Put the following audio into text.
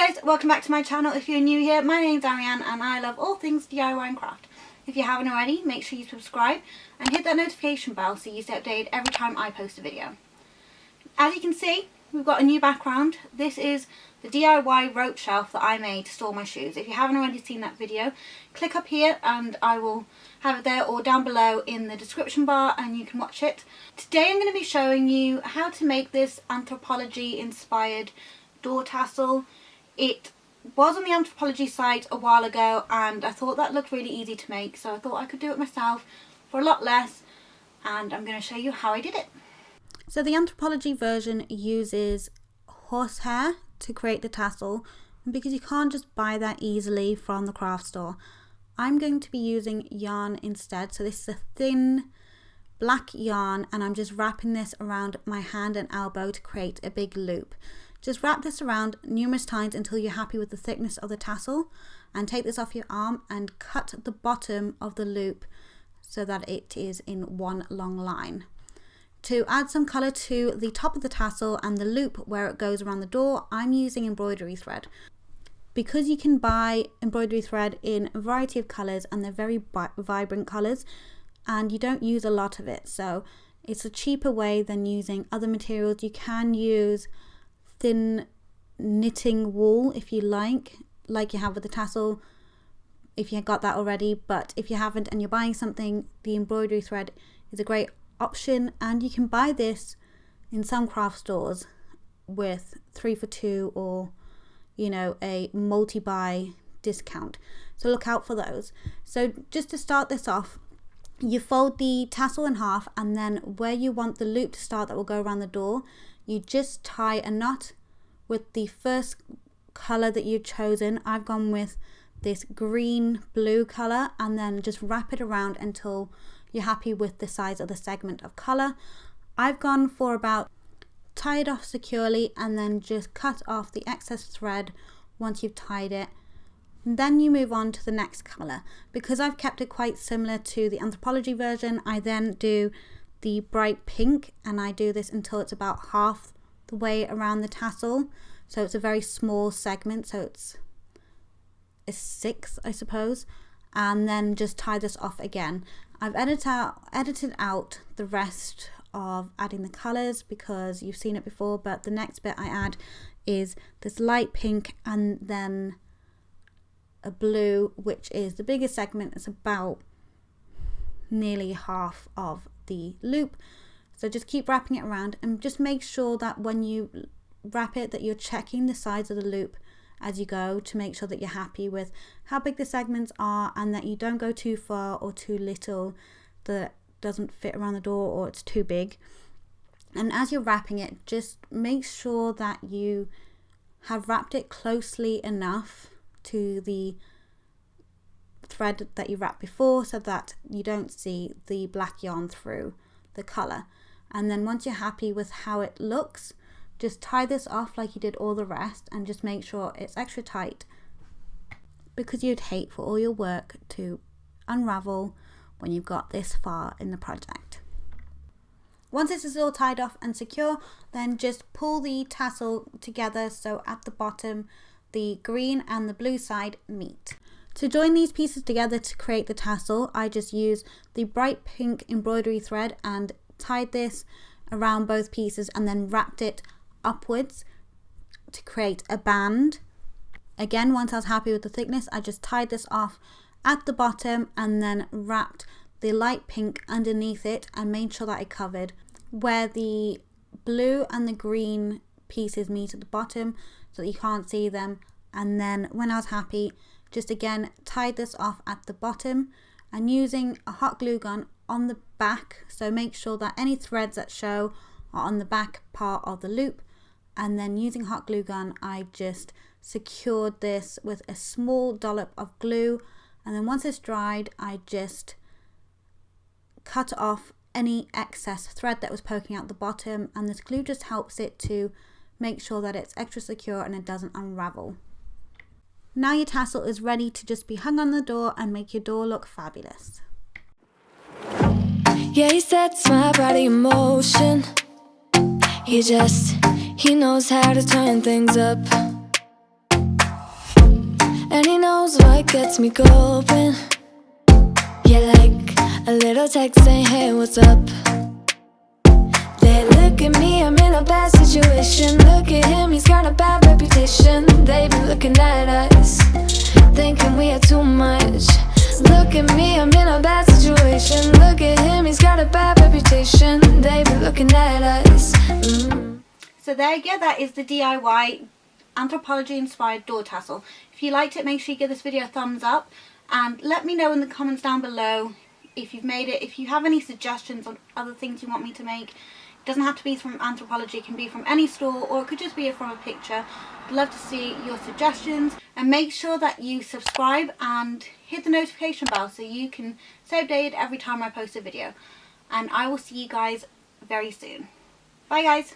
Hi guys, welcome back to my channel. If you're new here, my name's Arianne and I love all things DIY and craft. If you haven't already, make sure you subscribe and hit that notification bell so you stay updated every time I post a video. As you can see, we've got a new background. This is the DIY rope shelf that I made to store my shoes. If you haven't already seen that video, click up here and I will have it there or down below in the description bar and you can watch it. Today I'm going to be showing you how to make this Anthropologie inspired door tassel. It was on the Anthropologie site a while ago and I thought that looked really easy to make, so I thought I could do it myself for a lot less, and I'm going to show you how I did it. So the Anthropologie version uses horsehair to create the tassel, and because you can't just buy that easily from the craft store, I'm going to be using yarn instead. So this is a thin black yarn and I'm just wrapping this around my hand and elbow to create a big loop. Just wrap this around numerous times until you're happy with the thickness of the tassel, and take this off your arm and cut the bottom of the loop so that it is in one long line. To add some colour to the top of the tassel and the loop where it goes around the door, I'm using embroidery thread. Because you can buy embroidery thread in a variety of colours and they're very vibrant colours and you don't use a lot of it, so it's a cheaper way than using other materials. You can use thin knitting wool if you like you have with the tassel if you got that already, but if you haven't and you're buying something, the embroidery thread is a great option, and you can buy this in some craft stores with 3 for 2 or a multi-buy discount, so look out for those. So just to start this off, you fold the tassel in half, and then where you want the loop to start that will go around the door, you just tie a knot with the first colour that you've chosen. I've gone with this green blue colour, and then just wrap it around until you're happy with the size of the segment of colour. I've gone for about tie it off securely and then just cut off the excess thread once you've tied it. And then you move on to the next colour. Because I've kept it quite similar to the Anthropologie version, I then do the bright pink, and I do this until it's about half the way around the tassel, so it's a very small segment, so it's a sixth I suppose, and then just tie this off again. I've edited out the rest of adding the colours because you've seen it before, but the next bit I add is this light pink and then a blue, which is the biggest segment. It's about nearly half of the loop. So just keep wrapping it around and just make sure that when you wrap it that you're checking the sides of the loop as you go to make sure that you're happy with how big the segments are and that you don't go too far or too little that doesn't fit around the door or it's too big. And as you're wrapping it, just make sure that you have wrapped it closely enough to the thread that you wrapped before so that you don't see the black yarn through the colour. And then once you're happy with how it looks, just tie this off like you did all the rest and just make sure it's extra tight, because you'd hate for all your work to unravel when you've got this far in the project. Once this is all tied off and secure, then just pull the tassel together so at the bottom the green and the blue side meet. To join these pieces together to create the tassel, I just use the bright pink embroidery thread and tied this around both pieces and then wrapped it upwards to create a band. Again, once I was happy with the thickness, I just tied this off at the bottom and then wrapped the light pink underneath it and made sure that it covered where the blue and the green pieces meet at the bottom so that you can't see them. And then when I was happy, just again tied this off at the bottom and using a hot glue gun on the back, so make sure that any threads that show are on the back part of the loop, and then using hot glue gun I just secured this with a small dollop of glue, and then once it's dried I just cut off any excess thread that was poking out the bottom, and this glue just helps it to make sure that it's extra secure and it doesn't unravel. Now your tassel is ready to just be hung on the door and make your door look fabulous. Yeah, he sets my body in motion. He knows how to turn things up. knows what gets me going. Yeah, like a little text saying, hey, what's up? They look at me, I'm in a bad situation. Look at him, he's got a bad reputation. They be looking at us, thinking we are too much. Look at me, I'm in a bad situation. Look at him, he's got a bad reputation. They be looking at us. So there you go, that is the DIY Anthropologie inspired door tassel. If you liked it, make sure you give this video a thumbs up and let me know in the comments down below if you've made it. If you have any suggestions on other things you want me to make, it doesn't have to be from Anthropologie, it can be from any store, or it could just be from a picture. I'd love to see your suggestions, and make sure that you subscribe and hit the notification bell so you can stay updated every time I post a video. And I will see you guys very soon. Bye guys.